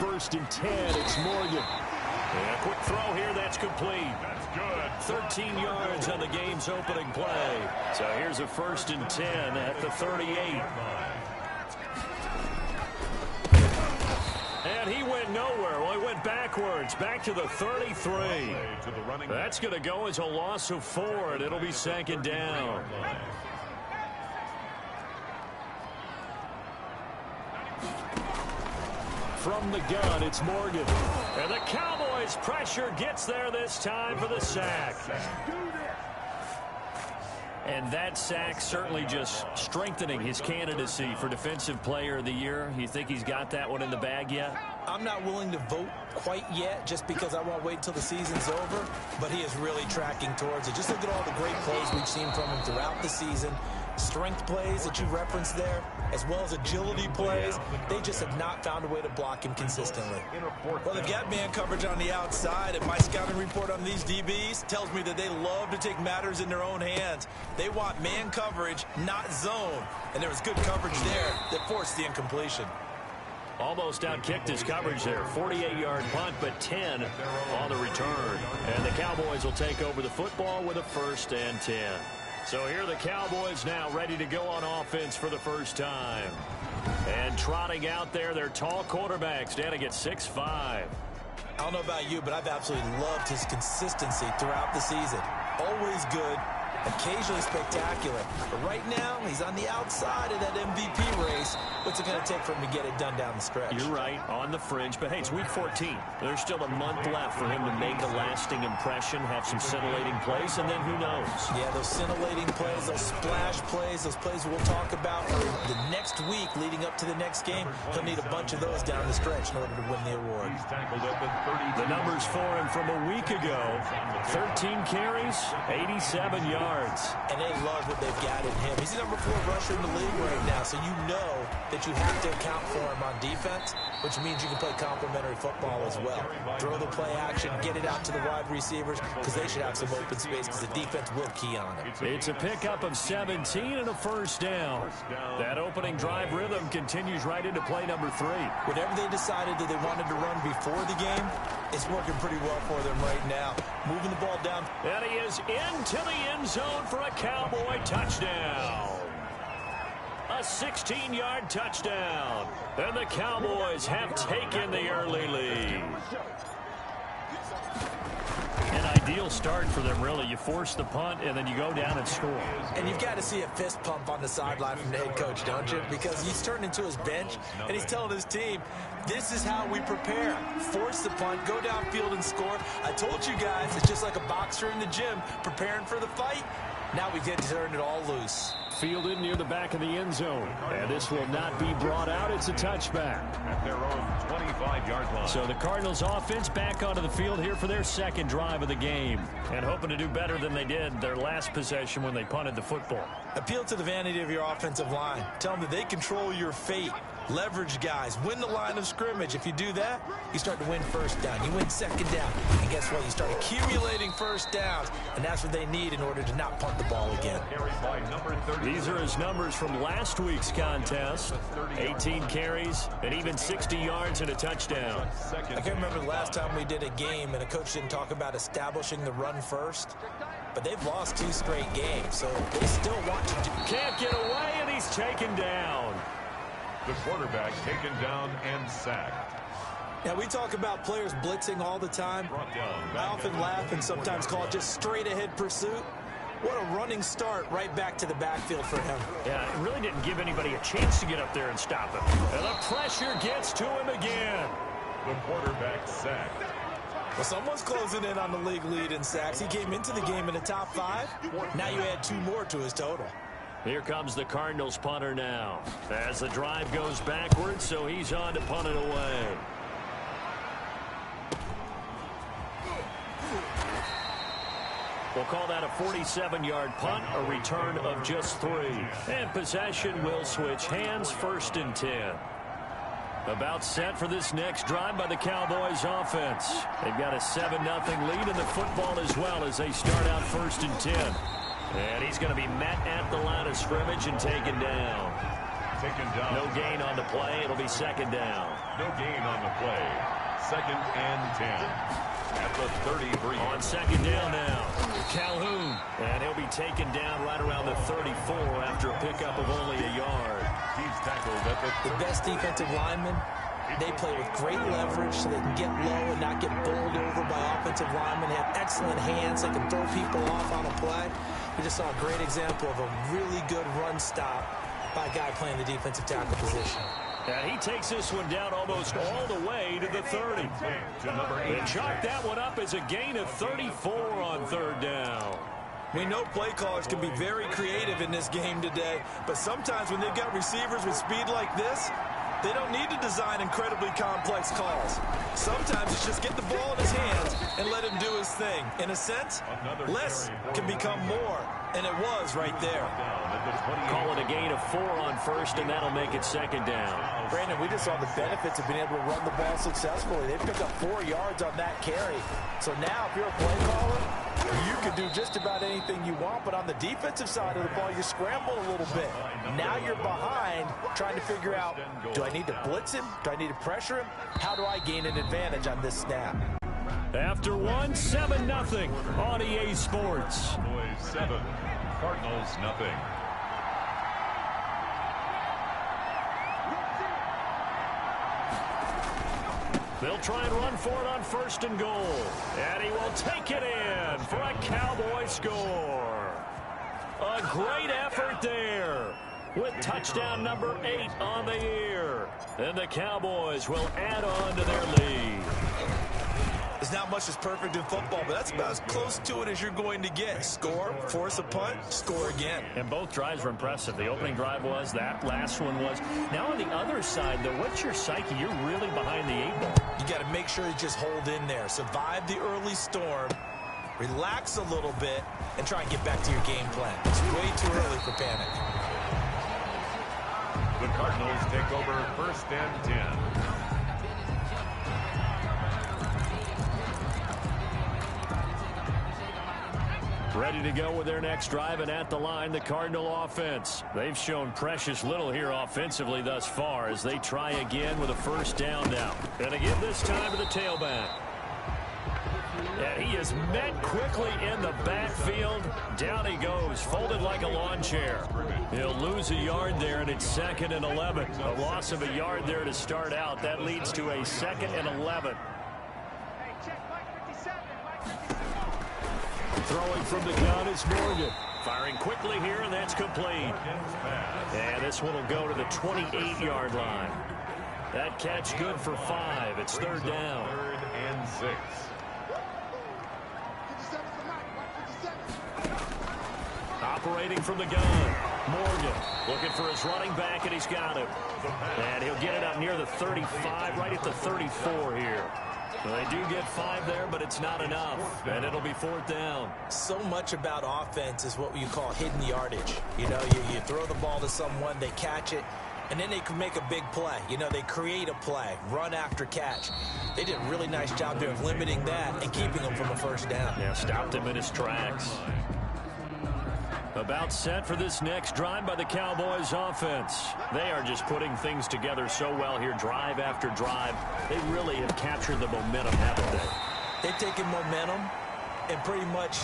first and 10. It's Morgan. And a quick throw here. That's complete. That's good. 13 yards on the game's opening play. So here's a first and 10 at the 38. And he went nowhere. Well, he went backwards, back to the 33. That's going to go as a loss of 4, and it'll be second down. From the gun, it's Morgan. And the Cowboys' pressure gets there this time for the sack. And that sack certainly just strengthening his candidacy for Defensive Player of the Year. You think he's got that one in the bag yet? I'm not willing to vote quite yet just because I won't wait until the season's over, but he is really tracking towards it. Just look at all the great plays we've seen from him throughout the season. Strength plays that you referenced there, as well as agility plays. They just have not found a way to block him consistently. Well, they've got man coverage on the outside, and my scouting report on these DBs tells me that they love to take matters in their own hands. They want man coverage, not zone. And there was good coverage there that forced the incompletion. Almost outkicked his coverage there. 48-yard punt, but 10 on the return. And the Cowboys will take over the football with a first and 10. So here are the Cowboys now ready to go on offense for the first time. And trotting out there, their tall quarterback standing at 6'5". I don't know about you, but I've absolutely loved his consistency throughout the season. Always good, occasionally spectacular. But right now, he's on the outside of that MVP race. What's it going to take for him to get it done down the stretch? You're right, on the fringe. But, hey, it's week 14. There's still a month left for him to make a lasting impression, have some scintillating plays, and then who knows? Yeah, those scintillating plays, those splash plays, those plays we'll talk about for the next week leading up to the next game. He'll need a bunch of those down the stretch in order to win the award. The numbers for him from a week ago: 13 carries, 87 yards. And they love what they've got in him. He's the number 4 rusher in the league right now, so you know that you have to account for him on defense, which means you can play complementary football as well. Throw the play action, get it out to the wide receivers, because they should have some open space, because the defense will key on it. It's a pickup of 17 and a first down. That opening drive rhythm continues right into play number 3. Whatever they decided that they wanted to run before the game, it's working pretty well for them right now. Moving the ball down. And he is into the end zone for a Cowboy touchdown. A 16-yard touchdown. And the Cowboys have taken the early lead. An ideal start for them, really. You force the punt, and then you go down and score. And you've got to see a fist pump on the sideline from the head coach, don't you? Because he's turned into his bench, and he's telling his team, this is how we prepare. Force the punt, go downfield and score. I told you guys, it's just like a boxer in the gym preparing for the fight. Now we get to turn it all loose. Fielded near the back of the end zone. And this will not be brought out. It's a touchback. At their own 25-yard line. So the Cardinals offense back onto the field here for their second drive of the game. And hoping to do better than they did their last possession when they punted the football. Appeal to the vanity of your offensive line. Tell them that they control your fate. Leverage guys. Win the line of scrimmage. If you do that, you start to win first down. You win second down. And guess what? You start accumulating first downs. And that's what they need in order to not punt the ball again. These are his numbers from last week's contest. 18 carries and even 60 yards and a touchdown. I can't remember the last time we did a game and a coach didn't talk about establishing the run first. But they've lost 2 straight games, so they still want to do. Can't get away, and he's taken down. The quarterback taken down and sacked. Now, we talk about players blitzing all the time. I often laugh and sometimes call it just straight-ahead pursuit. What a running start right back to the backfield for him. Yeah, it really didn't give anybody a chance to get up there and stop him. And the pressure gets to him again. The quarterback sacked. Well, someone's closing in on the league lead in sacks. He came into the game in the top 5. Now you add 2 more to his total. Here comes the Cardinals punter now. As the drive goes backwards, so he's on to punt it away. We'll call that a 47-yard punt, a return of just 3. And possession will switch hands, first and 10. About set for this next drive by the Cowboys offense. They've got a 7-0 lead in the football as well as they start out first and 10. And he's going to be met at the line of scrimmage and taken down. taken down. No gain on the play. It'll be second down. No gain on the play. 2nd and 10. At the 33. On second down now, Calhoun. And he'll be taken down right around the 34 after a pickup of only a yard. He's tackled at the best defensive linemen, they play with great leverage so they can get low and not get bowled over by offensive linemen. They have excellent hands. They can throw people off on a play. We just saw a great example of a really good run stop by a guy playing the defensive tackle position. And he takes this one down almost all the way to the 30. They chalk that one up as a gain of 34 on third down. We know play callers can be very creative in this game today, but sometimes when they've got receivers with speed like this, they don't need to design incredibly complex calls. Sometimes it's just get the ball in his hands and let him do his thing. In a sense, less can become more, and it was right there. Call it a gain of 4 on first, and that'll make it second down. Brandon, we just saw the benefits of being able to run the ball successfully. They picked up 4 yards on that carry. So now, if you're a play caller, you can do just about anything you want, but on the defensive side of the ball, you scramble a little bit. Now you're behind, trying to figure out, do I need to blitz him? Do I need to pressure him? How do I gain an advantage on this snap? After one, 7-0 on EA Sports. Cowboys 7, Cardinals nothing. They'll try and run for it on 1st and goal. And he will take it in for a Cowboy score. A great effort there with touchdown number 8 on the year. And the Cowboys will add on to their lead. There's not much that's perfect in football, but that's about as close to it as you're going to get. Score, force a punt, score again. And both drives were impressive. The opening drive was, that last one was. Now on the other side, though, what's your psyche? You're really behind the 8 ball. You got to make sure you just hold in there. Survive the early storm, relax a little bit, and try and get back to your game plan. It's way too early for panic. The Cardinals take over 1st and 10. Ready to go with their next drive, and at the line, the Cardinal offense. They've shown precious little here offensively thus far as they try again with a 1st down now. Gonna give this time to the tailback. And he is met quickly in the backfield. Down he goes, folded like a lawn chair. He'll lose a yard there, and it's 2nd and 11. A loss of a yard there to start out. That leads to a 2nd and 11. Throwing from the gun is Morgan. Firing quickly here, and that's complete. And this one will go to the 28-yard line. That catch good for 5. It's 3rd down. 3rd and 6. Operating from the gun, Morgan looking for his running back, and he's got him. And he'll get it up near the 35, right at the 34 here. Well, they do get 5 there, but it's not enough, and it'll be 4th down. So much about offense is what you call hidden yardage. You know, you throw the ball to someone, they catch it, and then they can make a big play. You know, they create a play, run after catch. They did a really nice job there of limiting that and keeping him from a 1st down. Yeah, stopped him in his tracks. About set for this next drive by the Cowboys offense. They are just putting things together so well here, drive after drive. They really have captured the momentum, haven't they? They've taken momentum and pretty much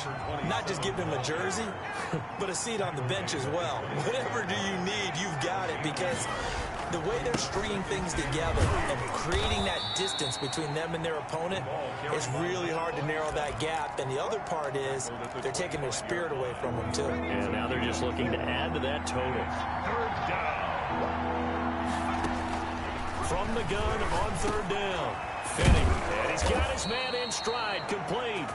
not just given him a jersey, but a seat on the bench as well. Whatever do you need, you've got it, because the way they're stringing things together and creating that distance between them and their opponent is really hard to narrow that gap. And the other part is they're taking their spirit away from them, too. And now they're just looking to add to that total. 3rd down. From the gun on 3rd down. Finney. And he's got his man in stride, complete.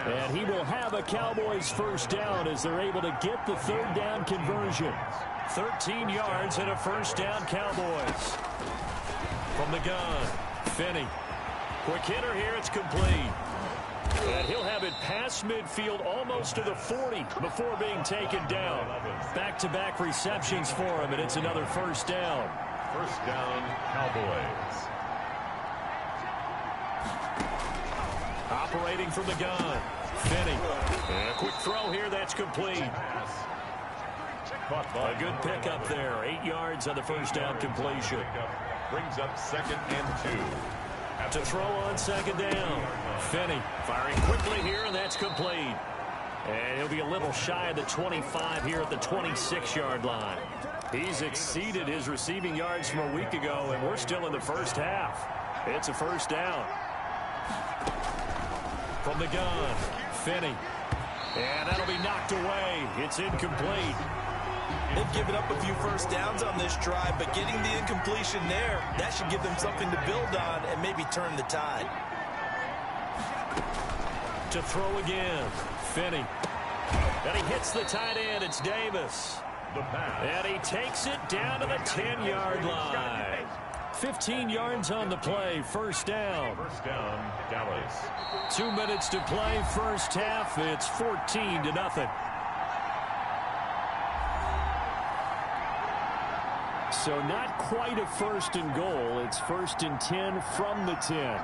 And he will have a Cowboys 1st down as they're able to get the 3rd down conversion. 13 yards and a 1st down, Cowboys. From the gun, Finney. Quick hitter here, it's complete. And he'll have it past midfield almost to the 40 before being taken down. Back-to-back receptions for him, and it's another 1st down. 1st down, Cowboys. Operating from the gun, Finney. And a quick throw here, that's complete. A good pickup there. 8 yards on the first down completion. Brings up 2nd and 2. To throw on 2nd down. Finney firing quickly here, and that's complete. And he'll be a little shy of the 25 here at the 26-yard line. He's exceeded his receiving yards from a week ago, and we're still in the first half. It's a first down. From the gun, Finney. And that'll be knocked away. It's incomplete. They've given up a few first downs on this drive, but getting the incompletion there, that should give them something to build on and maybe turn the tide. To throw again, Finney. And he hits the tight end. It's Davis. And he takes it down to the 10-yard line. 15 yards on the play, first down. First down, Dallas. 2 minutes to play, first half. It's 14-0. So not quite a 1st and goal. It's 1st and 10 from the 10.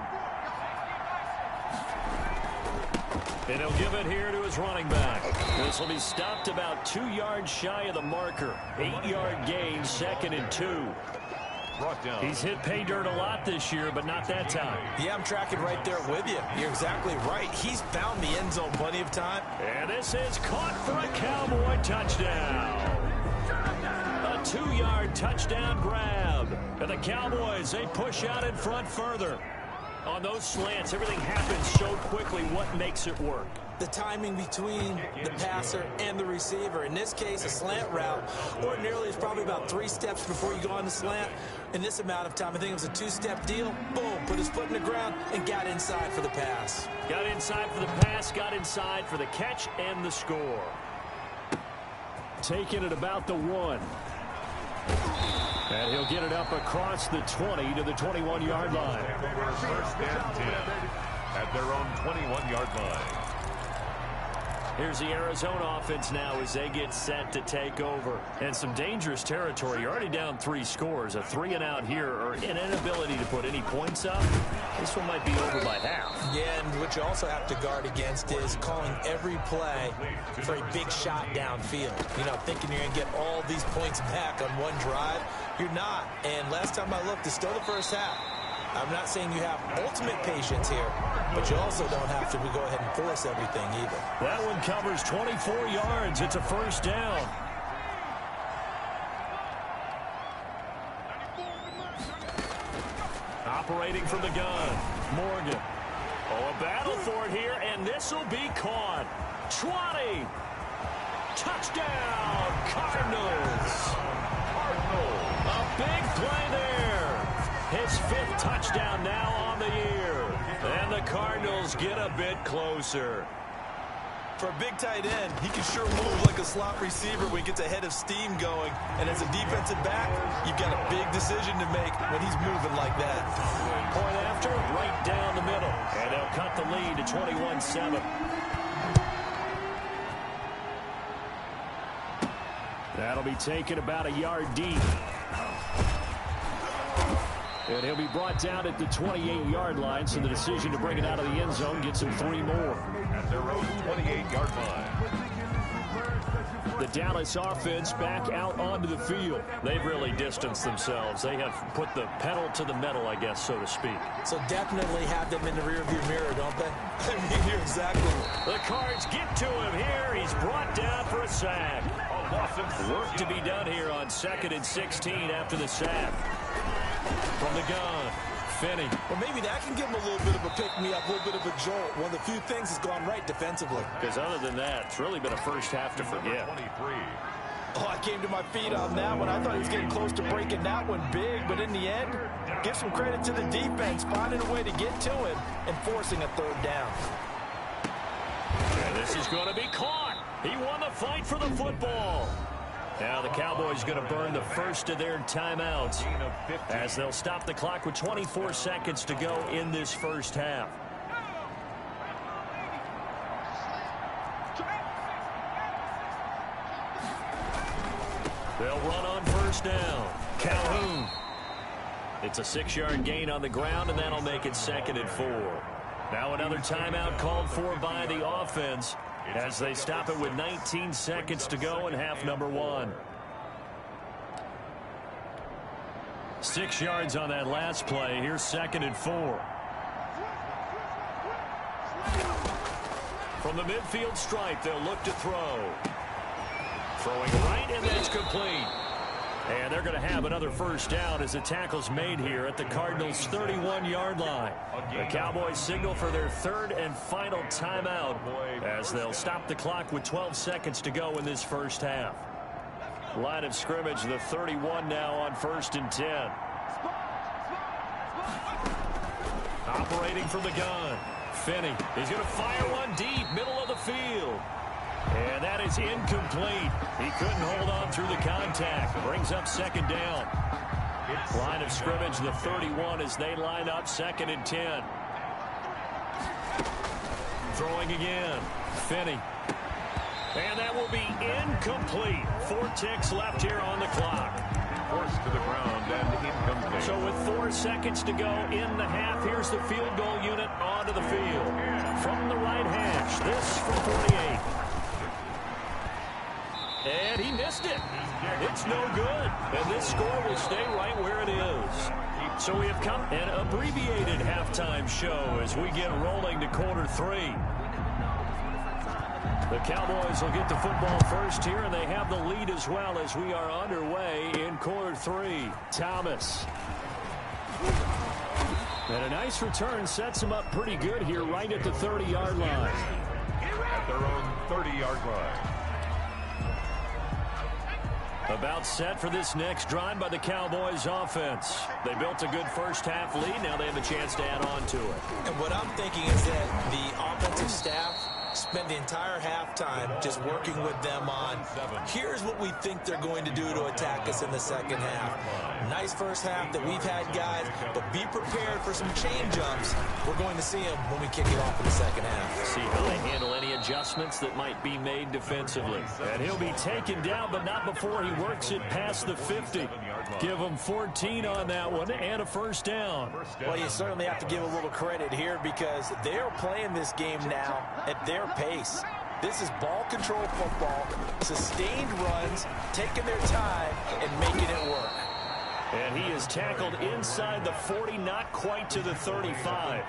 And he'll give it here to his running back. This will be stopped about 2 yards shy of the marker. 8-yard gain, 2nd and 2. Brought down. He's hit pay dirt a lot this year, but not that time. Yeah, I'm tracking right there with you. You're exactly right. He's found the end zone plenty of time. And this is caught for a Cowboy touchdown. A 2-yard touchdown grab. And the Cowboys, they push out in front further. On those slants, everything happens so quickly. What makes it work? The timing between the passer and the receiver. In this case, a slant route ordinarily is probably about 3 steps before you go on the slant. In this amount of time, I think it was a 2-step deal. Boom, put his foot in the ground and got inside for the pass. Got inside for the pass, got inside for the catch and the score. Taking it about the 1. And he'll get it up across the 20 to the 21-yard line. First and 10 at their own 21-yard line. Here's the Arizona offense now as they get set to take over. And some dangerous territory. You're already down 3 scores. A 3-and-out here or an inability to put any points up. This one might be over by half. Yeah, and what you also have to guard against is calling every play for a big shot downfield. You know, thinking you're going to get all these points back on one drive. You're not. And last time I looked, it's still the first half. I'm not saying you have ultimate patience here, but you also don't have to go ahead and force everything either. That one covers 24 yards. It's a first down. Operating from the gun, Morgan. Oh, a battle for it here, and this will be caught. 20. Touchdown, Cardinals. A big play there. His 5th touchdown now on the year. And the Cardinals get a bit closer. For a big tight end, he can sure move like a slot receiver when he gets a head of steam going. And as a defensive back, you've got a big decision to make when he's moving like that. Point after, right down the middle. And they'll cut the lead to 21-7. That'll be taken about a yard deep. And he'll be brought down at the 28-yard line, so the decision to bring it out of the end zone gets him 3 more. At their own 28-yard line. The Dallas offense back out onto the field. They've really distanced themselves. They have put the pedal to the metal, I guess, so to speak. So definitely have them in the rearview mirror, don't they? I mean, you're exactly. The Cards get to him here. He's brought down for a sack. Work to be done here on 2nd and 16 after the sack. From the gun, Finney. Well, maybe that can give him a little bit of a pick-me-up, a little bit of a jolt. One of the few things that's gone right defensively. Because other than that, it's really been a first half to forget. 23. Oh, I came to my feet on that one. I thought he was getting close to breaking that one big, but in the end, give some credit to the defense, finding a way to get to him and forcing a 3rd down. And this is going to be caught. He won the fight for the football. Now the Cowboys going to burn the first of their timeouts as they'll stop the clock with 24 seconds to go in this first half. They'll run on first down. Calhoun. It's a 6-yard gain on the ground, and that'll make it 2nd and 4. Now another timeout called for by the offense as they stop it with 19 seconds to go in half number 1. 6 yards on that last play. Here's 2nd and 4. From the midfield stripe, they'll look to throw. Throwing right, and that's complete. And they're going to have another first down as the tackle's made here at the Cardinals' 31-yard line. The Cowboys signal for their 3rd and final timeout as they'll stop the clock with 12 seconds to go in this first half. Line of scrimmage, the 31 now on 1st and 10. Operating from the gun. Finney is going to fire one deep, middle of the field. And that is incomplete. He couldn't hold on through the contact. Brings up 2nd down. Line of scrimmage, the 31 as they line up 2nd and 10. Throwing again. Finney. And that will be incomplete. 4 ticks left here on the clock. Forced to the ground and incomplete. So with 4 seconds to go in the half, here's the field goal unit onto the field. From the right hash, this from 48. And he missed it. It's no good. And this score will stay right where it is. So we have come an abbreviated halftime show as we get rolling to quarter 3. The Cowboys will get the football first here, and they have the lead as well as we are underway in quarter 3. Thomas. And a nice return sets him up pretty good here right at the 30-yard line. At their own 30-yard line. About set for this next drive by the Cowboys offense. They built a good first half lead. Now they have a chance to add on to it. And what I'm thinking is that the offensive staff spent the entire halftime just working with them on, here's what we think they're going to do to attack us in the second half. Nice first half that we've had, guys, but be prepared for some chain jumps. We're going to see them when we kick it off in the second half. See how they handle any adjustments that might be made defensively. And he'll be taken down, but not before he works it past the 50. Give him 14 on that one and a first down. Well, you certainly have to give a little credit here because they're playing this game now at their pace. This is ball control football, sustained runs, taking their time and making it work. And he is tackled inside the 40, not quite to the 35.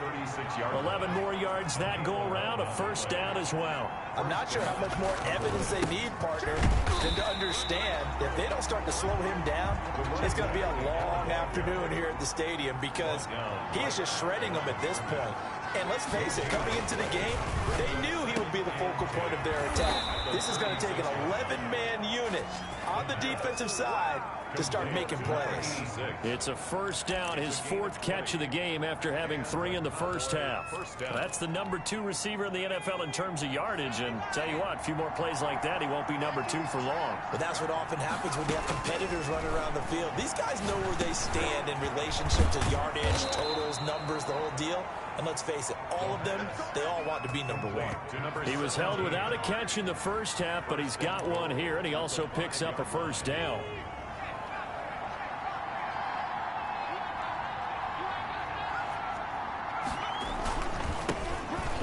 11 more yards that go around, a first down as well. I'm not sure how much more evidence they need, partner, than to understand if they don't start to slow him down, it's going to be a long afternoon here at the stadium because he is just shredding them at this point. And let's face it, coming into the game, they knew he would be the focal point of their attack. This is going to take an 11-man unit on the defensive side to start making plays. It's a first down, his 4th catch of the game after having 3 in the first half. That's the number 2 receiver in the NFL in terms of yardage. And tell you what, a few more plays like that, he won't be number 2 for long. But that's what often happens when you have competitors running around the field. These guys know where they stand in relationship to yardage, totals, numbers, the whole deal. And let's face it, all of them, they all want to be number 1. He was held without a catch in the first half, but he's got one here, and he also picks up a first down.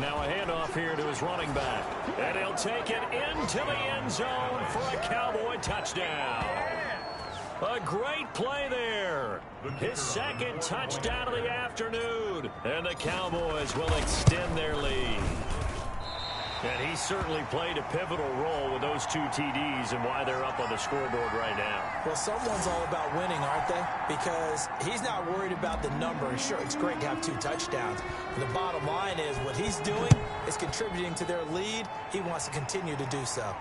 Now a handoff here to his running back. And he'll take it into the end zone for a Cowboy touchdown. A great play there. His 2nd touchdown of the afternoon. And the Cowboys will extend their lead. And he certainly played a pivotal role with those 2 TDs and why they're up on the scoreboard right now. Well, someone's all about winning, aren't they? Because he's not worried about the number. Sure, it's great to have 2 touchdowns. But the bottom line is what he's doing is contributing to their lead. He wants to continue to do so.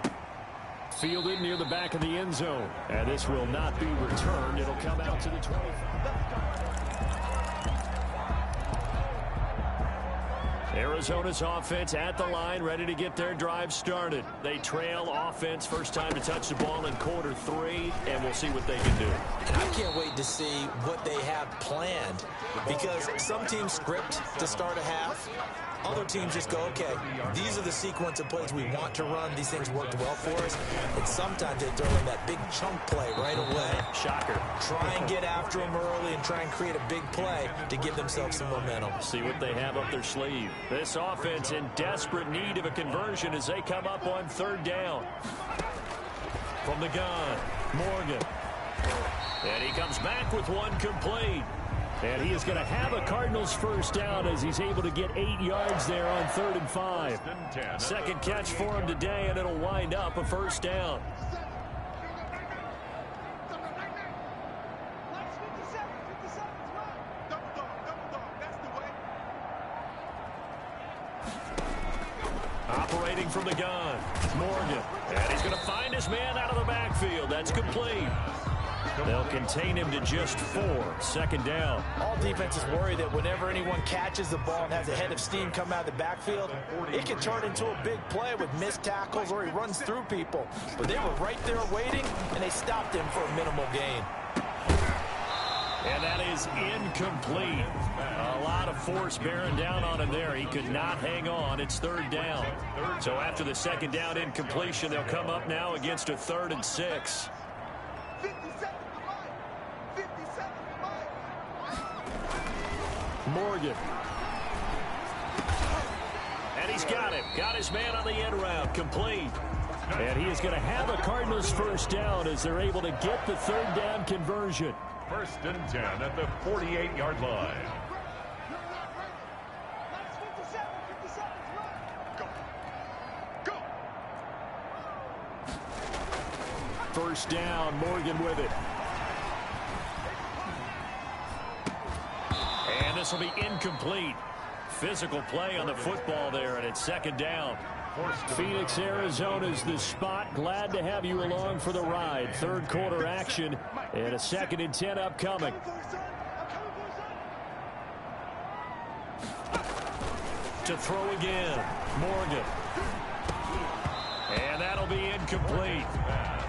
Fielded near the back of the end zone. And this will not be returned. It'll come out to the 25. Arizona's offense at the line, ready to get their drive started. They trail offense, first time to touch the ball in quarter 3, and we'll see what they can do. And I can't wait to see what they have planned because some teams script to start a half. Other teams just go, okay, these are the sequence of plays we want to run. These things worked well for us. And sometimes they throw in that big chunk play right away. Shocker. Try and get after them early and try and create a big play to give themselves some momentum. See what they have up their sleeve. This offense in desperate need of a conversion as they come up on 3rd down. From the gun, Morgan. And he comes back with one complete. And he is going to have a Cardinals first down as he's able to get 8 yards there on 3rd and 5. Second catch for him today, and it'll wind up a first down. Operating from the gun, Morgan. And he's going to find his man out of the backfield. That's complete. They'll contain him to just 4. Second down. All defenses worry that whenever anyone catches the ball and has a head of steam come out of the backfield, it can turn into a big play with missed tackles or he runs through people. But they were right there waiting, and they stopped him for a minimal gain. And that is incomplete. A lot of force bearing down on him there. He could not hang on. It's 3rd down. So after the second down incompletion, they'll come up now against a 3rd and 6. Morgan. And he's got him. Got his man on the end route. Complete. And he is going to have a Cardinals first down as they're able to get the 3rd down conversion. 1st and 10 at the 48-yard line. First down, Morgan with it. And this will be incomplete. Physical play on the football there, and it's 2nd down. Phoenix, Arizona's the spot. Glad to have you along for the ride. 3rd quarter action and a 2nd and 10 upcoming. To throw again, Morgan. And that'll be incomplete.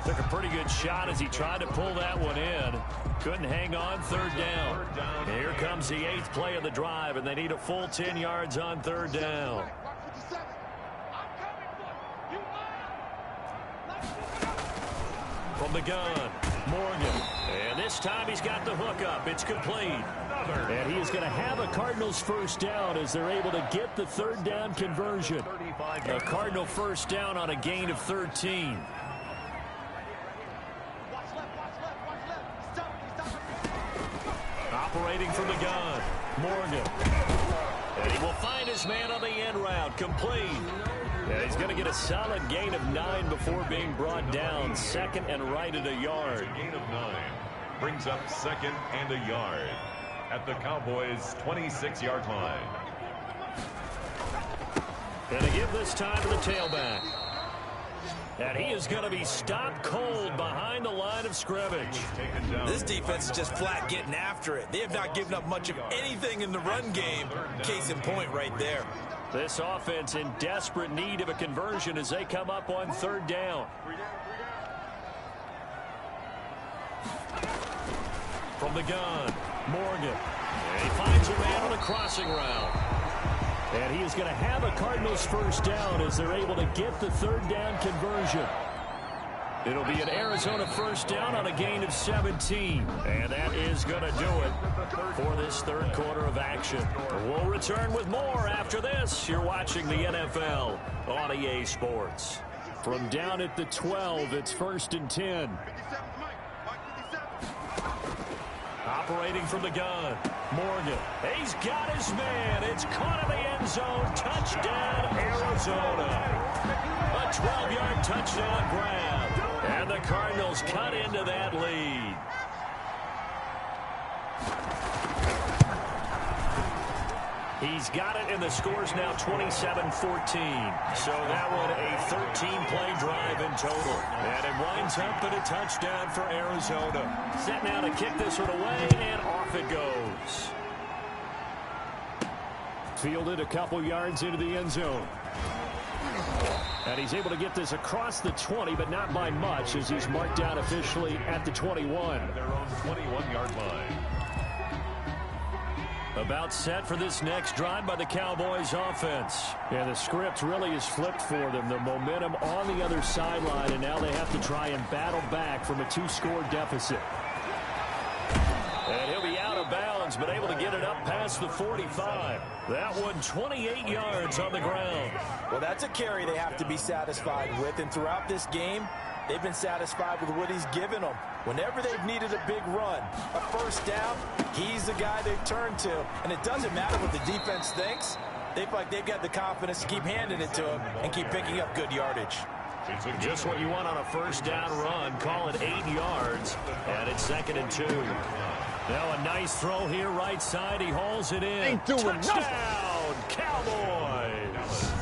Took a pretty good shot as he tried to pull that one in. Couldn't hang on. 3rd down. And here comes the 8th play of the drive, and they need a full 10 yards on 3rd down. From the gun, Morgan. And this time he's got the hook up. It's complete. And he is going to have a Cardinals first down as they're able to get the 3rd down conversion. A Cardinal first down on a gain of 13. Operating from the gun, Morgan. And he will find his man on the end route. Complete. And he's going to get a solid gain of 9 before being brought down. 2nd and right at a yard. Gain of 9 brings up 2nd and a yard at the Cowboys' 26-yard line. And they give this time to the tailback. And he is going to be stopped cold behind the line of scrimmage. This defense is just flat getting after it. They have not given up much of anything in the run game. Case in point right there. This offense in desperate need of a conversion as they come up on 3rd down. From the gun, Morgan. And he finds a man on a crossing route. And he is going to have a Cardinals first down as they're able to get the 3rd down conversion. It'll be an Arizona first down on a gain of 17. And that is going to do it for this 3rd quarter of action. We'll return with more after this. You're watching the NFL on EA Sports. From down at the 12, it's 1st and 10. Operating from the gun, Morgan. He's got his man. It's caught in the end zone. Touchdown, Arizona. A 12-yard touchdown grab. And the Cardinals cut into that lead. He's got it, and the score's now 27-14. So that one a 13-play drive in total. And it winds up in a touchdown for Arizona. Set now to kick this one away, and off it goes. Fielded a couple yards into the end zone. And he's able to get this across the 20, but not by much, as he's marked out officially at the 21. Their own 21-yard line. About set for this next drive by the Cowboys offense. And the script really is flipped for them. The momentum on the other sideline, and now they have to try and battle back from a 2-score deficit. And he'll be out of bounds Browns, but able to get it up past the 45. That one 28 yards on the ground. Well, that's a carry they have to be satisfied with, and throughout this game, they've been satisfied with what he's given them. Whenever they've needed a big run, a first down, he's the guy they've turned to. And it doesn't matter what the defense thinks. They feel like they've got the confidence to keep handing it to him and keep picking up good yardage. Just what you want on a first down run. Call it 8 yards, and it's 2nd and 2. Now a nice throw here, right side. He hauls it in. Touchdown, Cowboys!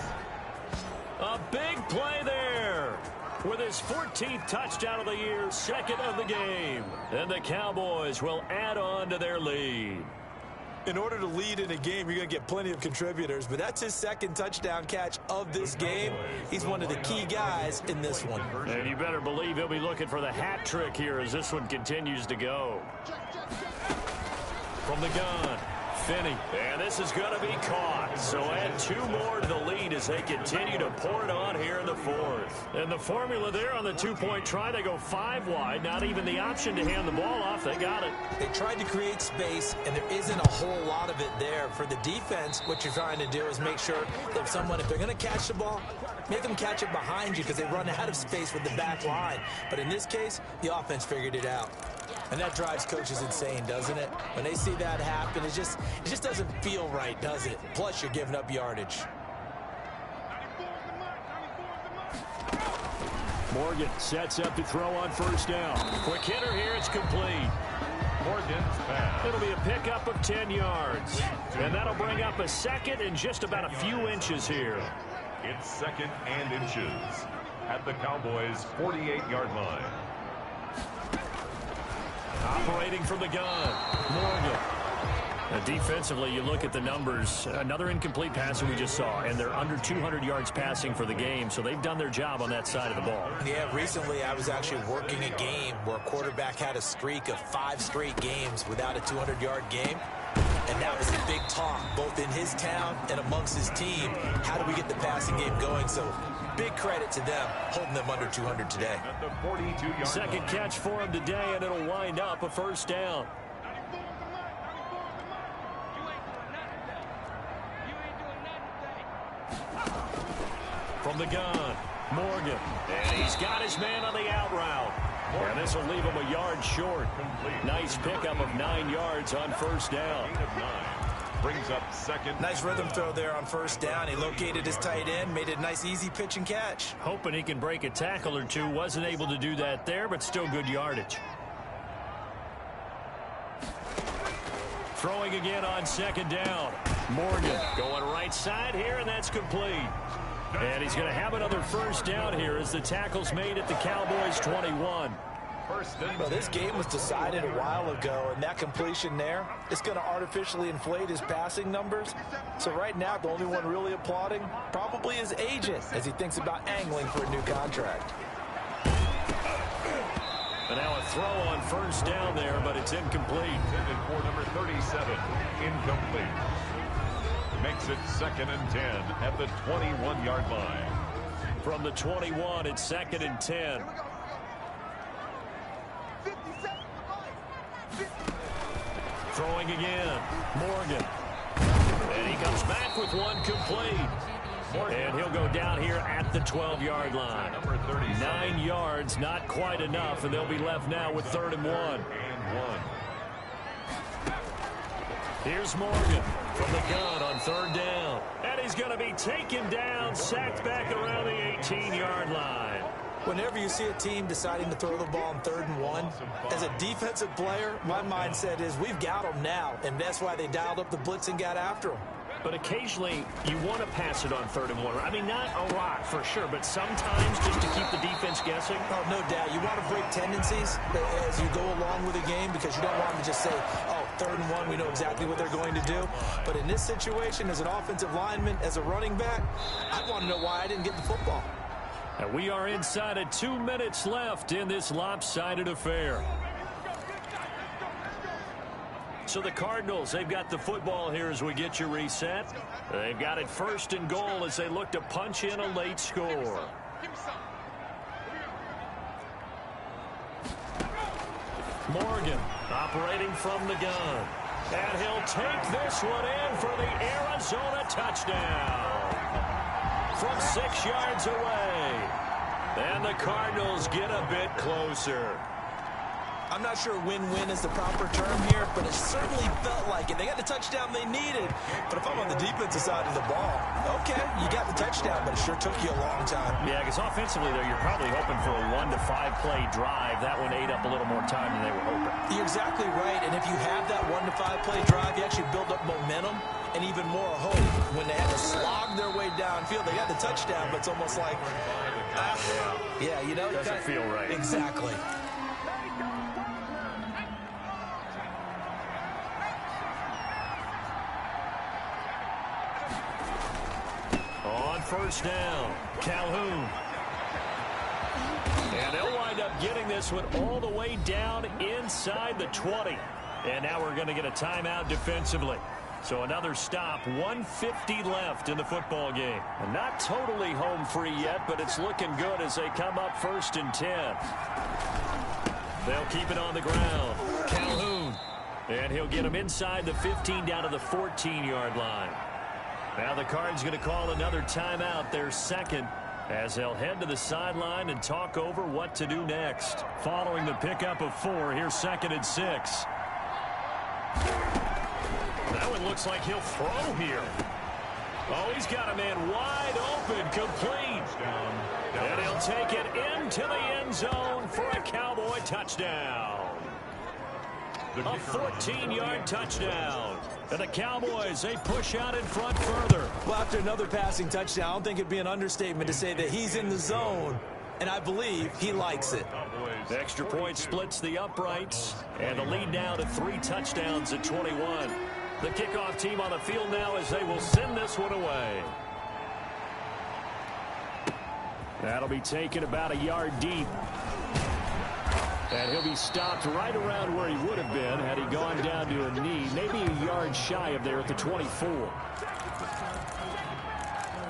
A big play there. With his 14th touchdown of the year, 2nd of the game. And the Cowboys will add on to their lead. In order to lead in a game, you're going to get plenty of contributors, but that's his 2nd touchdown catch of this game. He's one of the key guys in this one. And you better believe he'll be looking for the hat trick here as this one continues to go. From the gun, Finney. And this is going to be caught. So add 2 more to the lead as they continue to pour it on here in the 4th. And the formula there on the 2-point try, they go 5 wide. Not even the option to hand the ball off. They got it. They tried to create space, and there isn't a whole lot of it there. For the defense, what you're trying to do is make sure that if they're going to catch the ball, make them catch it behind you because they run out of space with the back line. But in this case, the offense figured it out. And that drives coaches insane, doesn't it? When they see that happen, it just doesn't feel right, does it? Plus, you're giving up yardage. Morgan sets up to throw on first down. Quick hitter here, it's complete. Morgan's pass. It'll be a pickup of 10 yards. And that'll bring up a 2nd and just about a few inches here. It's 2nd and inches at the Cowboys' 48-yard line. Operating from the gun, Morgan. Defensively, you look at the numbers. Another incomplete pass that we just saw, and they're under 200 yards passing for the game, so they've done their job on that side of the ball. Yeah, recently I was actually working a game where a quarterback had a streak of 5 straight games without a 200-yard game. And that was a big talk, both in his town and amongst his team. How do we get the passing game going? So big credit to them, holding them under 200 today. At the 42-yard 2nd catch for him today, and it'll wind up a first down. From the gun, Morgan. And he's got his man on the out route. And this will leave him a yard short. Nice pickup of 9 yards on first down. brings up 2nd. Nice rhythm throw there on first down. He located his tight end, made it a nice easy pitch and catch. Hoping he can break a tackle or two. Wasn't able to do that there, but still good yardage. Throwing again on 2nd down. Morgan going right side here, and that's complete. And he's going to have another first down here as the tackle's made at the Cowboys' 21. Well, this game was decided a while ago, and that completion there is going to artificially inflate his passing numbers. So right now, the only one really applauding probably his agent as he thinks about angling for a new contract. And now a throw on first down there, but it's incomplete. Intended for number 37, incomplete. Makes it 2nd and 10 at the 21-yard line. From the 21, it's 2nd and 10. Throwing again, Morgan. And he comes back with one complete. And he'll go down here at the 12-yard line. 9 yards, not quite enough, and they'll be left now with 3rd and 1. Here's Morgan from the gun on 3rd down. And he's going to be taken down, sacked back around the 18-yard line. Whenever you see a team deciding to throw the ball on 3rd and 1, as a defensive player, my mindset is we've got them now, and that's why they dialed up the blitz and got after them. But occasionally, you want to pass it on 3rd and 1. I mean, not a lot for sure, but sometimes just to keep the defense guessing. Oh, no doubt. You want to break tendencies as you go along with the game because you don't want them to just say, oh, 3rd and 1, we know exactly what they're going to do. But in this situation, as an offensive lineman, as a running back, I want to know why I didn't get the football. And we are inside of 2 minutes left in this lopsided affair. So the Cardinals, they've got the football here as we get you reset. They've got it 1st and goal as they look to punch in a late score. Morgan operating from the gun. And he'll take this one in for the Arizona touchdown. From 6 yards away. And the Cardinals get a bit closer. I'm not sure win-win is the proper term here, but it certainly felt like it. They got the touchdown they needed. But if I'm on the defensive side of the ball, okay, you got the touchdown, but it sure took you a long time. Yeah, because offensively, though, you're probably hoping for a 1 to 5 play drive. That one ate up a little more time than they were hoping. You're exactly right, and if you have that 1 to 5 play drive, you actually build up momentum and even more hope. When they had to slog their way downfield, they got the touchdown, but it's almost like, yeah, you know. Doesn't feel right. Exactly. On first down, Calhoun. And they'll wind up getting this one all the way down inside the 20. And now we're going to get a timeout defensively. So another stop, 1:50 left in the football game. And not totally home free yet, but it's looking good as they come up 1st and 10. They'll keep it on the ground. Calhoun. And he'll get him inside the 15 down to the 14-yard line. Now the Cards going to call another timeout, their second, as they'll head to the sideline and talk over what to do next. Following the pickup of 4, here's 2nd and 6. That one looks like he'll throw here. Oh, he's got a man wide open, complete. And he'll take it into the end zone for a Cowboy touchdown. A 14-yard touchdown. And the Cowboys, they push out in front further. Well, after another passing touchdown, I don't think it'd be an understatement to say that he's in the zone, and I believe he likes it. The extra point splits the uprights, and the lead now to 3 touchdowns at 21. The kickoff team on the field now as they will send this one away. That'll be taken about a yard deep. And he'll be stopped right around where he would have been had he gone down to a knee, maybe a yard shy of there at the 24.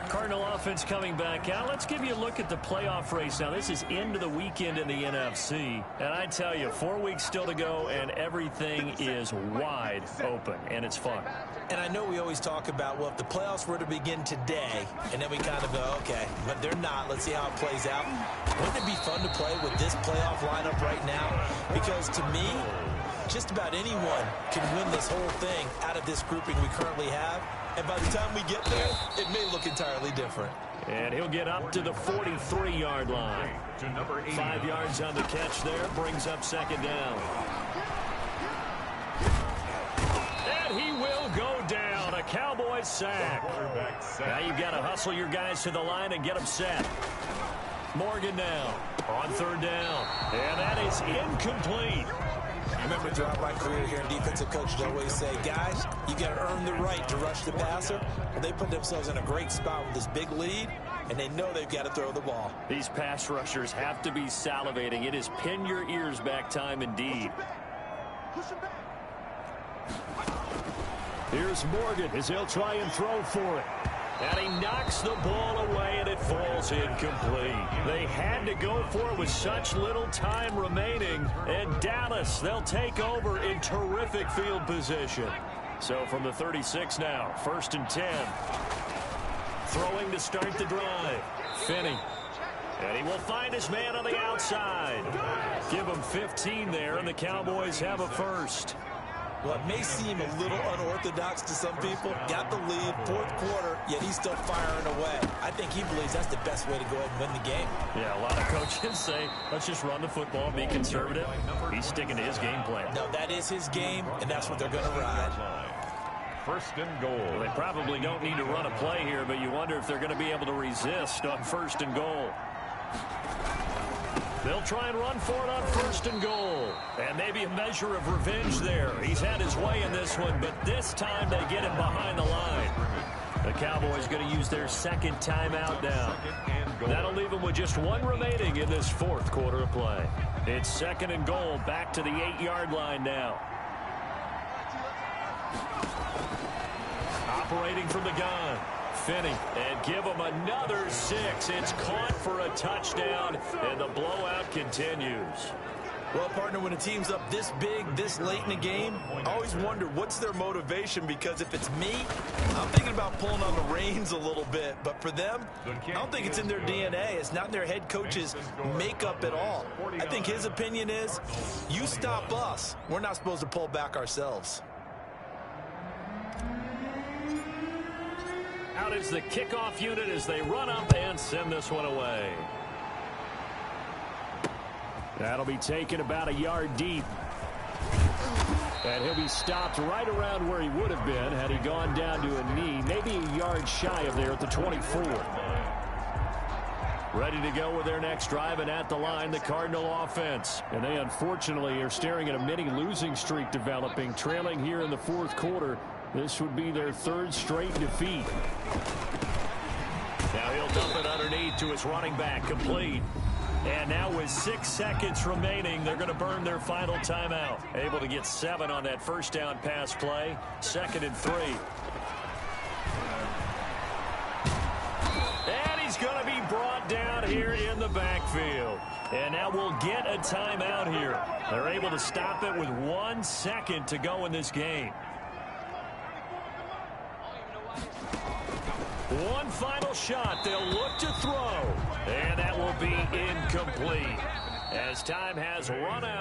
Cardinal offense coming back out. Let's give you a look at the playoff race. Now, this is into the weekend in the NFC. And I tell you, 4 weeks still to go, and everything is wide open, and it's fun. And I know we always talk about, well, if the playoffs were to begin today, and then we kind of go, okay, but they're not. Let's see how it plays out. Wouldn't it be fun to play with this playoff lineup right now? Because to me, just about anyone can win this whole thing out of this grouping we currently have. And by the time we get there, it may look entirely different. And he'll get up to the 43-yard line. 5 yards on the catch there, brings up 2nd down. And he will go down, a Cowboys sack. Now you've got to hustle your guys to the line and get them set. Morgan now on 3rd down. And that is incomplete. I remember throughout my career here in defensive coaches always say, guys, you got to earn the right to rush the passer. Well, they put themselves in a great spot with this big lead, and they know they've got to throw the ball. These pass rushers have to be salivating. It is pin your ears back time indeed. Here's Morgan as he'll try and throw for it. And he knocks the ball away, and it falls incomplete. They had to go for it with such little time remaining. And Dallas, they'll take over in terrific field position. So from the 36 now, 1st and 10. Throwing to start the drive. Finney. And he will find his man on the outside. Give him 15 there, and the Cowboys have a first. Well, it may seem a little unorthodox to some people. Got the lead, 4th quarter, yet he's still firing away. I think he believes that's the best way to go ahead and win the game. Yeah, a lot of coaches say, let's just run the football, be conservative. He's sticking to his game plan. No, that is his game, and that's what they're going to ride. 1st and goal. Well, they probably don't need to run a play here, but you wonder if they're going to be able to resist on 1st and goal. They'll try and run for it on 1st and goal. And maybe a measure of revenge there. He's had his way in this one, but this time they get him behind the line. The Cowboys going to use their 2nd timeout now. That'll leave them with just 1 remaining in this 4th quarter of play. It's 2nd and goal, back to the 8-yard line now. Operating from the gun. Finney, and give him another 6. It's caught for a touchdown, and the blowout continues. Well, partner, when a team's up this big, this late in the game, I always wonder what's their motivation, because if it's me, I'm thinking about pulling on the reins a little bit. But for them, I don't think it's in their DNA. It's not in their head coach's makeup at all. I think his opinion is, you stop us, we're not supposed to pull back ourselves. Out is the kickoff unit as they run up and send this one away. That'll be taken about a yard deep. And he'll be stopped right around where he would have been had he gone down to a knee, maybe a yard shy of there at the 24. Ready to go with their next drive, and at the line, the Cardinal offense. And they unfortunately are staring at a mini losing streak developing, trailing here in the fourth quarter. This would be their third straight defeat. Now he'll dump it underneath to his running back, complete. And now with 6 seconds remaining, they're going to burn their final timeout. Able to get 7 on that first down pass play. 2nd and 3. And he's going to be brought down here in the backfield. And now we'll get a timeout here. They're able to stop it with 1 second to go in this game. One final shot. They'll look to throw. And that will be incomplete as time has run out.